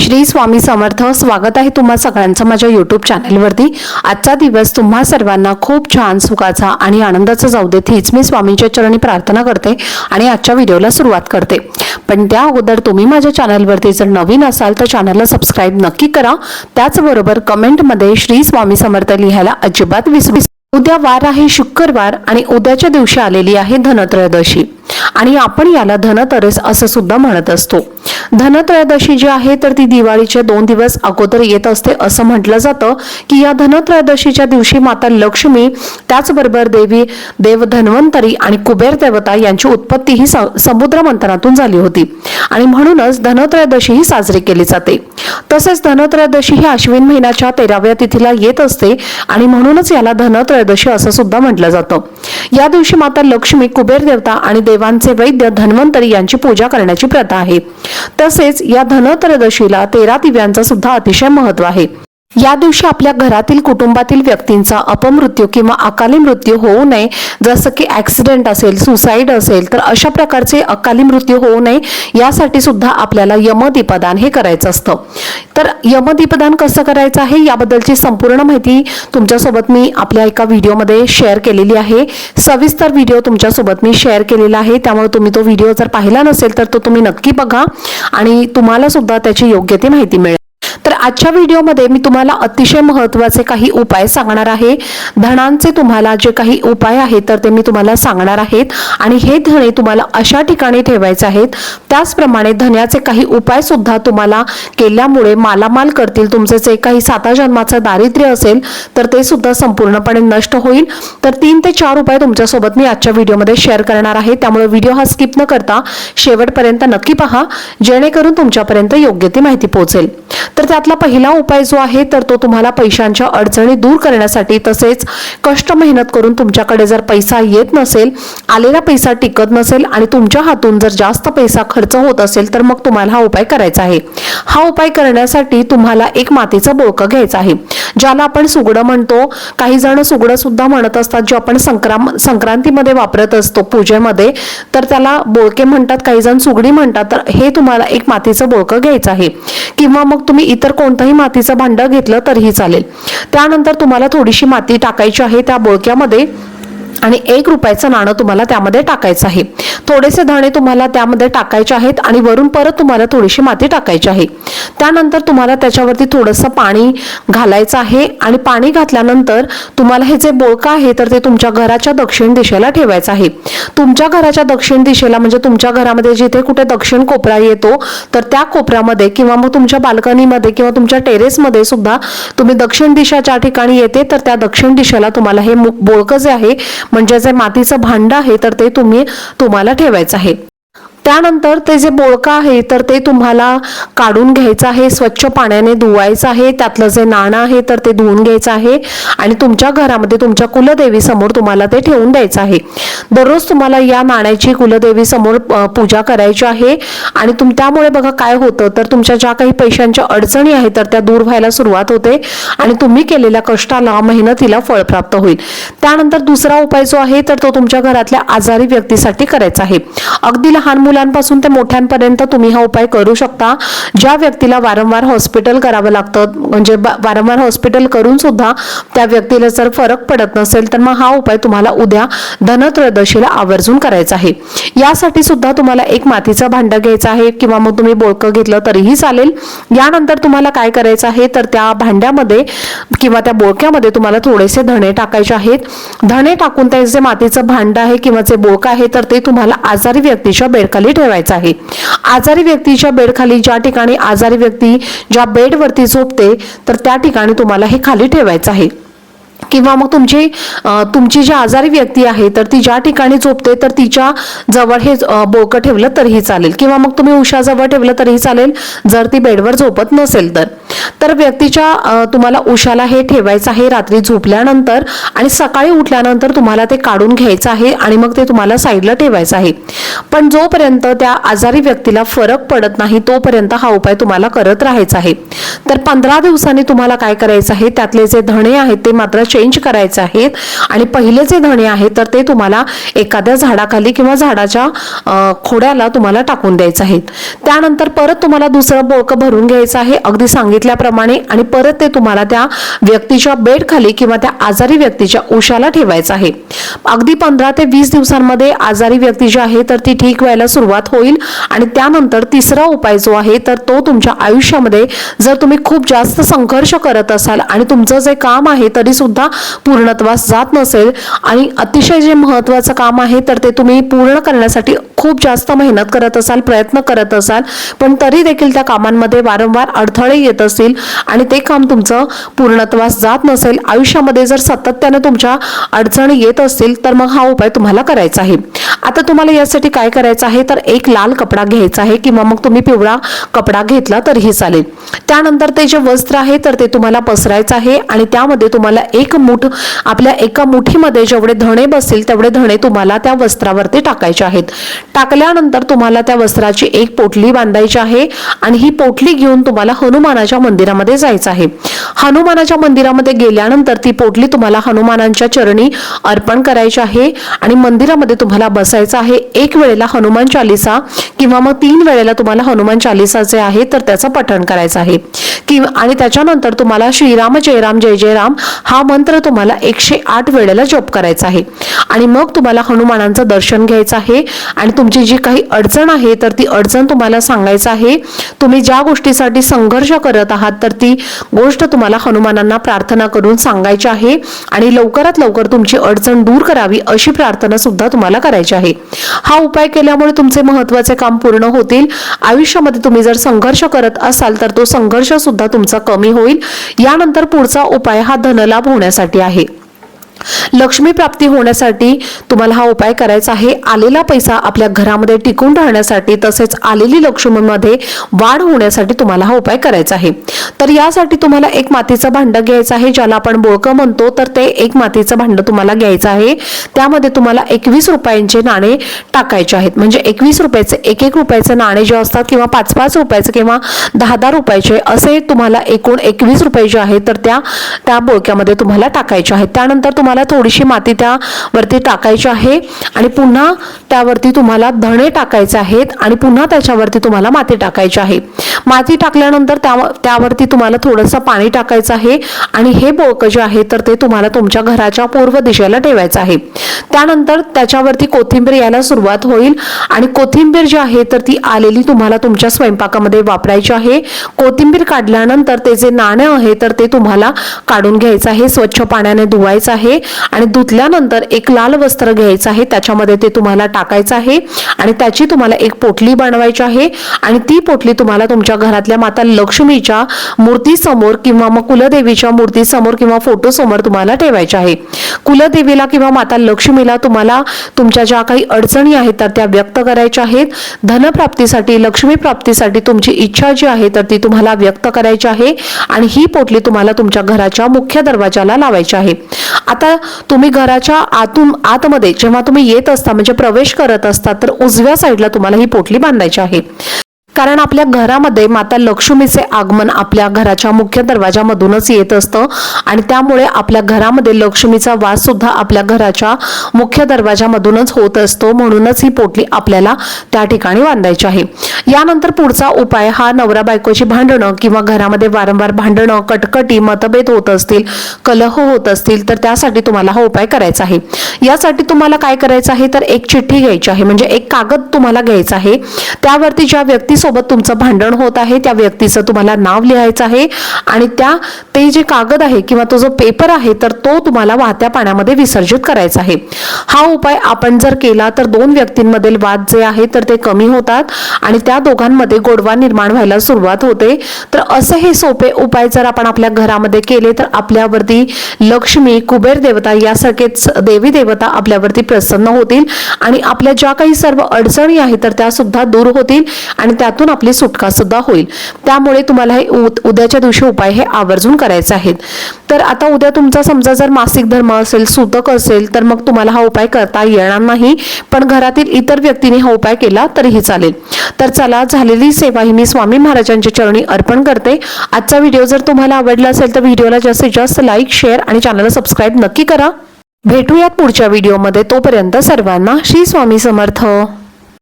श्री स्वामी समर्थ. स्वागत आहे तुम्हा सगळ्यांचं माझ्या यूट्यूब चॅनलवरती. आजचा दिवस तुम्हा सर्वांना खूप छान सुखाचा आणि आनंदाचा जाऊ देत हीच मी स्वामींच्या चरणी प्रार्थना करते आणि आजच्या व्हिडिओला सुरुवात करते. पण त्या अगोदर तुम्ही माझ्या चॅनलवरती जर नवीन असाल तर चॅनलला सबस्क्राईब नक्की करा. त्याचबरोबर कमेंटमध्ये श्री स्वामी समर्थ लिहायला अजिबात विसरू. उद्या वार आहे शुक्रवार आणि उद्याच्या दिवशी आलेली आहे धनत्रयोदशी आणि आपण याला धनतेरस असं सुद्धा म्हणत असतो. धनत्रयोदशी जी आहे तर ती दिवाळीचे 2 दिवस अगोदर येत असते. असं म्हटलं जातं की या धनत्रयोदशीच्या दिवशी माता लक्ष्मी त्याचबरोबर देव धन्वंतरी आणि कुबेर देवता यांची उत्पत्ती ही समुद्र मंथनातून झाली होती आणि म्हणूनच धनत्रयोदशी ही साजरी केली जाते. तसेच धनत्रयोदशी ही अश्विन महिन्याच्या 13व्या तिथीला येत असते आणि म्हणूनच याला धनत्रयोदशी असं सुद्धा म्हटलं जातं. या दिवशी माता लक्ष्मी, कुबेर देवता आणि देवांचे वैद्य धन्वंतरी यांची पूजा करण्याची प्रथा आहे. तसेच या धनत्रयोदशीला 13 दिव्यांचा सुद्धा अतिशय महत्त्व आहे. या दिवशी आपल्या घरातील कुटुंबातील व्यक्तींचा अपमृत्यू किंवा अकाली मृत्यू होऊ नये, जसं की ऍक्सिडेंट असेल, सुसाईड असेल, तर अशा प्रकारचे अकाली मृत्यू होऊ नये यासाठी सुद्धा आपल्याला यमदीपदान हे करायचं असतं. तर यमदीपदान कसं करायचं आहे याबद्दलची संपूर्ण माहिती तुमच्यासोबत मी आपल्या एका व्हिडिओमध्ये शेअर केलेली आहे. सविस्तर व्हिडिओ तुमच्यासोबत मी शेअर केलेला आहे, त्यामुळे तुम्ही तो व्हिडिओ जर पाहिला नसेल तर तो तुम्ही नक्की बघा आणि तुम्हाला सुद्धा त्याची योग्य ती माहिती मिळेल. तर आजच्या व्हिडिओमध्ये मी तुम्हाला अतिशय महत्त्वाचे काही उपाय सांगणार आहे. धनांचे तुम्हाला जे काही उपाय आहेत तर ते मी तुम्हाला सांगणार आहेत आणि हे धणे तुम्हाला अशा ठिकाणी ठेवायचे आहेत. त्याचप्रमाणे धन्याचे काही उपाय सुद्धा तुम्हाला केल्यामुळे मालामाल करतील. तुमचे जे काही 7 जन्माचं दारिद्र्य असेल तर ते सुद्धा संपूर्णपणे नष्ट होईल. तर 3 ते 4 उपाय तुमच्यासोबत मी आजच्या व्हिडिओमध्ये शेअर करणार आहे, त्यामुळे व्हिडिओ हा स्किप न करता शेवटपर्यंत नक्की पहा, जेणेकरून तुमच्यापर्यंत योग्य ती माहिती पोहोचेल. तर त्यातला पहिला उपाय जो आहे तर तो तुम्हाला पैशांच्या अडचणी दूर करण्यासाठी, तसेच कष्ट मेहनत करून तुमच्याकडे जर पैसा येत नसेल, आलेला पैसा टिकत नसेल आणि तुमच्या हातून जर जास्त पैसा खर्च होत असेल तर मग तुम्हाला हा उपाय करायचा आहे. हा उपाय करण्यासाठी तुम्हाला एक मातीचं बोळकं घ्यायचं आहे, ज्याला आपण सुगडं म्हणतो. काही जण सुगडं सुद्धा म्हणत असतात, जे आपण संक्रांतीमध्ये वापरत असतो पूजेमध्ये, तर त्याला बोळके म्हणतात, काही जण सुगडी म्हणतात. तर हे तुम्हाला एक मातीचं बोळकं घ्यायचं आहे किंवा मग तुम्ही इतर कोणतंही मातीचं भांडं घेतलं तरीही चालेल. त्यानंतर तुम्हाला थोडीशी माती टाकायची आहे त्या बोळक्यामध्ये आणि 1 रुपयाचं नाणं तुम्हाला त्यामध्ये टाकायचं आहे. थोडेसे दाणे तुम्हाला त्यामध्ये टाकायचे आहेत आणि वरून परत तुम्हाला थोडीशी माती टाकायची आहे. त्यानंतर तुम्हाला त्याच्यावरती थोडंसं पाणी घालायचं आहे आणि पाणी घातल्यानंतर तुम्हाला हे जे बोळकं आहे तर ते तुमच्या घराच्या दक्षिण दिशेला ठेवायचं आहे. तुमच्या घराच्या दक्षिण दिशेला म्हणजे तुमच्या घरामध्ये जिथे कुठे दक्षिण कोपरा येतो तर त्या कोपऱ्यामध्ये किंवा मग तुमच्या बाल्कनीमध्ये किंवा तुमच्या टेरेसमध्ये सुद्धा तुम्ही दक्षिण दिशा ज्या ठिकाणी येते तर त्या दक्षिण दिशेला तुम्हाला हे बोळकं जे आहे म्हणजे जे मातीचं भांडं आहे तर ते तुम्हाला ठेवायचं आहे. त्यानंतर ते जे बोळकं आहे तर ते तुम्हाला काढून घ्यायचं आहे, स्वच्छ पाण्याने धुवायचं आहे. त्यातलं जे नाणं आहे तर ते धुवून घ्यायचं आहे आणि तुमच्या घरामध्ये तुमच्या कुलदेवी समोर तुम्हाला ते ठेवून द्यायचं आहे. दररोज तुम्हाला या नाण्याची कुलदेवी समोर पूजा करायची आहे आणि त्यामुळे बघा काय होतं तर तुमच्या ज्या काही पैशांच्या अडचणी आहेत तर त्या दूर व्हायला सुरुवात होते आणि तुम्ही केलेल्या कष्टाला, मेहनतीला फळ प्राप्त होईल. त्यानंतर दुसरा उपाय जो आहे तर तो तुमच्या घरातल्या आजारी व्यक्तीसाठी करायचा आहे. अगदी लहान मुलांपासून ते मोठ्यांपर्यंत तुम्ही हा उपाय करू शकता. ज्या व्यक्तीला वारंवार हॉस्पिटल करावं लागतं, म्हणजे वारंवार हॉस्पिटल करून सुद्धा त्या व्यक्तीला जर फरक पडत नसेल तर मग हा उपाय तुम्हाला उद्या धनत्रयोदशीला आवर्जून करायचा आहे. यासाठी सुद्धा तुम्हाला एक मातीचं भांडं घ्यायचं आहे किंवा मग तुम्ही बोळकं घेतलं तरीही चालेल. यानंतर तुम्हाला काय करायचं आहे तर त्या भांड्यामध्ये किंवा त्या बोळक्यामध्ये तुम्हाला थोडेसे धणे टाकायचे आहेत. धणे टाकून ते जे मातीचं भांडं आहे किंवा जे बोळकं आहे तर ते तुम्हाला आजारी व्यक्तीच्या बेडखाली ठेवायचं आहे. आजारी व्यक्तीच्या बेडखाली, ज्या ठिकाणी आजारी व्यक्ती ज्या बेडवरती झोपते तर त्या ठिकाणी तुम्हाला हे खाली ठेवायचं आहे. किंवा मग तुमची जी आजारी व्यक्ती आहे तर ती ज्या ठिकाणी झोपते तर तिच्या जवळ हे बोळकं ठेवलं तरीही चालेल किंवा मग तुम्ही उशाजवळ ठेवलं तरीही चालेल जर ती बेडवर झोपत नसेल तर व्यक्तीच्या तुम्हाला उशाला हे ठेवायचं आहे रात्री झोपल्यानंतर आणि सकाळी उठल्यानंतर तुम्हाला ते काढून घ्यायचं आहे आणि मग ते तुम्हाला साईडला ठेवायचं आहे. पण जोपर्यंत त्या आजारी व्यक्तीला फरक पडत नाही तोपर्यंत हा उपाय तुम्हाला करत राहायचा आहे. तर 15 दिवसांनी तुम्हाला काय करायचं आहे, त्यातले जे धणे आहेत ते मात्र चेंज करायचे आहेत. आणि पहिले जे धणे आहेत तर ते तुम्हाला एखाद्या झाडाखाली किंवा झाडाच्या खोड्याला तुम्हाला टाकून द्यायचे आहेत. त्यानंतर परत तुम्हाला दुसरं बोळकं भरून घ्यायचं आहे अगदी सांगितल्याप्रमाणे, आणि परत ते तुम्हाला त्या व्यक्तीच्या बेड खाली किंवा त्या आजारी व्यक्तीच्या उशाला ठेवायचं आहे. अगदी 15 ते 20 दिवसांमध्ये आजारी व्यक्ती जी आहे तर ती ठीक व्हायला सुरुवात होईल. आणि त्यानंतर तिसरा उपाय जो आहे तर तो तुमच्या आयुष्यामध्ये जर तुम्ही खूप जास्त संघर्ष करत असाल आणि तुमचं जे काम आहे तरी सुद्धा पूर्णत्वास जात नसेल आणि अतिशय जे महत्त्वाचं काम आहे तर ते तुम्ही पूर्ण करण्यासाठी खूप जास्त मेहनत करत असाल, प्रयत्न करत असाल, पण तरी देखील त्या कामांमध्ये वारंवार अडथळे येत असतील आणि ते काम तुमचं पूर्णत्वास जात नसेल, आयुष्यामध्ये जर सातत्याने तुमच्या अडचणी येत असतील तर मग हा उपाय तुम्हाला करायचा आहे. आता तुम्हाला यासाठी काय करायचं आहे तर एक लाल कपडा घ्यायचा आहे किंवा मग तुम्ही पिवळा कपडा घेतला तरीही चालेल. त्यानंतर ते जे वस्त्र आहे तर ते तुम्हाला पसरायचं आहे आणि त्यामध्ये तुम्हाला एक मूठ, आपल्या एका मुठीमध्ये जेवढे धणे बसतील तेवढे धणे तुम्हाला त्या वस्त्रावरती टाकायचे आहेत. टाकल्यानंतर तुम्हाला त्या वस्त्राची एक पोटली बांधायची आहे आणि ही पोटली घेऊन तुम्हाला हनुमानाच्या मंदिरामध्ये जायचं आहे. हनुमानाच्या मंदिरामध्ये गेल्यानंतर ती पोटली तुम्हाला हनुमानांच्या चरणी अर्पण करायची आहे आणि मंदिरामध्ये तुम्हाला बसायचं आहे. एक वेळेला हनुमान चालीसा किंवा मग 3 वेळेला तुम्हाला हनुमान चालीसा जे आहे तर त्याचं पठण करायचं आहे आणि त्याच्यानंतर तुम्हाला श्रीराम जय राम जय जय राम हा मंत्र तुम्हाला 108 वेळेला जप करायचा आहे. आणि मग तुम्हाला हनुमानांचं दर्शन घ्यायचं आहे आणि तुमची जी काही अडचण आहे तर ती अडचण तुम्हाला सांगायचं आहे. तुम्ही ज्या गोष्टीसाठी संघर्ष करत आहात तर ती गोष्ट तुम्हाला हनुमानांना प्रार्थना करून सांगायची आहे आणि लवकरात लवकर तुमची अडचण दूर करावी अशी प्रार्थना सुद्धा तुम्हाला करायची आहे. हा उपाय केल्यामुळे तुमचे महत्त्वाचे काम पूर्ण होतील. आयुष्यामध्ये तुम्ही जर संघर्ष करत असाल तर तो संघर्ष सुद्धा तुमचा कमी होईल. यानंतर पुढचा उपाय हा धनलाभ होण्यासाठी आहे. लक्ष्मी प्राप्ती होण्यासाठी तुम्हाला हा उपाय करायचा आहे. आलेला पैसा आपल्या घरामध्ये टिकून राहण्यासाठी तसेच आलेली लक्ष्मीमध्ये वाढ होण्यासाठी तुम्हाला हा उपाय करायचा आहे. तर यासाठी तुम्हाला एक मातीचं भांडं घ्यायचं आहे ज्याला आपण बोळकं म्हणतो. तर ते एक मातीचं भांडं तुम्हाला घ्यायचं आहे. त्यामध्ये तुम्हाला 21 रुपयांचे नाणे टाकायचे आहेत. म्हणजे 21 रुपयाचे 1-1 रुपयाचे नाणे जे असतात किंवा 5-5 रुपयाचे किंवा 10-10 रुपयाचे असे तुम्हाला एकूण 21 रुपये जे आहेत तर त्या बोळक्यामध्ये तुम्हाला टाकायचे आहेत. त्यानंतर तुम्हाला थोडीशी माती त्यावरती टाकायची आहे आणि पुन्हा त्यावरती तुम्हाला धणे टाकायचे आहेत आणि पुन्हा त्याच्यावरती तुम्हाला माती टाकायची आहे. माती टाकल्यानंतर त्यावरती तुम्हाला थोडंसं पाणी टाकायचं आहे आणि हे बोळकं जे आहे तर ते तुम्हाला तुमच्या घराच्या पूर्व दिशेला ठेवायचं आहे. त्यानंतर त्याच्यावरती कोथिंबीर यायला सुरुवात होईल आणि कोथिंबीर जी आहे तर ती आलेली तुम्हाला तुमच्या स्वयंपाकामध्ये वापरायची आहे. कोथिंबीर काढल्यानंतर ते जे नाणं आहे तर ते तुम्हाला काढून घ्यायचं आहे, स्वच्छ पाण्याने धुवायचं आहे आणि धुतल्यानंतर एक लाल वस्त्र घ्यायचं आहे, त्याच्यामध्ये ते तुम्हाला टाकायचं आहे आणि त्याची तुम्हाला एक पोटली बनवायची आहे आणि ती पोटली तुम्हाला तुमच्या घरातल्या माता लक्ष्मीच्या मूर्तीसमोर किंवा मग कुलदेवीच्या मूर्तीसमोर किंवा फोटो समोर तुम्हाला ठेवायची आहे. कुलदेवीला किंवा माता लक्ष्मीला तुम्हाला तुमच्या ज्या काही अडचणी आहेत तर त्या व्यक्त करायच्या आहेत. धनप्राप्तीसाठी, लक्ष्मी प्राप्तीसाठी तुमची इच्छा जी आहे तर ती तुम्हाला व्यक्त करायची आहे आणि ही पोटली तुम्हाला तुमच्या घराच्या मुख्य दरवाजाला लावायची आहे. आता तुम्ही घराच्या आतमध्ये जेव्हा तुम्ही येत असता म्हणजे प्रवेश करत असता तर उजव्या साईडला तुम्हाला ही पोटली बांधायची आहे. कारण आपल्या घरामध्ये माता लक्ष्मीचे आगमन आपल्या घराच्या मुख्य दरवाजामधूनच येत असतं आणि त्यामुळे आपल्या घरामध्ये लक्ष्मीचा वास सुद्धा आपल्या घराच्या मुख्य दरवाजामधूनच होत असतो. म्हणूनच ही पोटली आपल्याला त्या ठिकाणी बांधायची आहे. यानंतर पुढचा उपाय हा नवरा बायकोची भांडणं किंवा घरामध्ये वारंवार भांडणं, कटकटी, मतभेद होत असतील, कलह होत असतील तर त्यासाठी तुम्हाला हा उपाय करायचा आहे. यासाठी तुम्हाला काय करायचं आहे तर एक चिठ्ठी घ्यायची आहे, म्हणजे एक कागद तुम्हाला घ्यायचा आहे. त्यावरती ज्या व्यक्तीसोबत तुमचं भांडण होत आहे त्या व्यक्तीचं तुम्हाला नाव लिहायचं आहे आणि ते जे कागद आहे किंवा तो जो पेपर आहे तर तो तुम्हाला वाहत्या पाण्यामध्ये विसर्जित करायचा आहे. हा उपाय आपण जर केला तर 2 व्यक्तींमधील वाद जे आहे तर ते कमी होतात आणि त्या दोघांमध्ये गोडवा निर्माण व्हायला सुरुवात होते. तर असे हे सोपे उपाय जर आपण आपल्या घरामध्ये केले तर आपल्यावरती लक्ष्मी, कुबेर देवता यासारखेच देवी देवता आपल्यावरती प्रसन्न होतील आणि आपल्या ज्या काही सर्व अडचणी आहेत तर त्या सुद्धा दूर होतील आणि त्यातून त्यातून आपली सुटका सुद्धा होईल। त्यामुळे तुम्हाला हे उद्याच्या दिवशी उपाय हे आवर्जून करायचे आहेत। तर आता उद्या तुमचा समजा जर मासिक धर्म असेल, सूतक असेल, तर मग तुम्हाला हा उपाय करता येणार नाही, पण घरातील इतर व्यक्तीने हा उपाय केला तरीही चालेल। तर चला, झालेली सेवा ही मी स्वामी महाराजांच्या चरणी अर्पण करते। आजचा व्हिडिओ जर तुम्हाला आवडला असेल तर व्हिडिओला जास्तीत जास्त लाईक, शेअर आणि चॅनलला सबस्क्राईब नक्की करा। भेटूयात पुढच्या व्हिडिओमध्ये, तोपर्यंत सर्वांना श्री स्वामी समर्थ।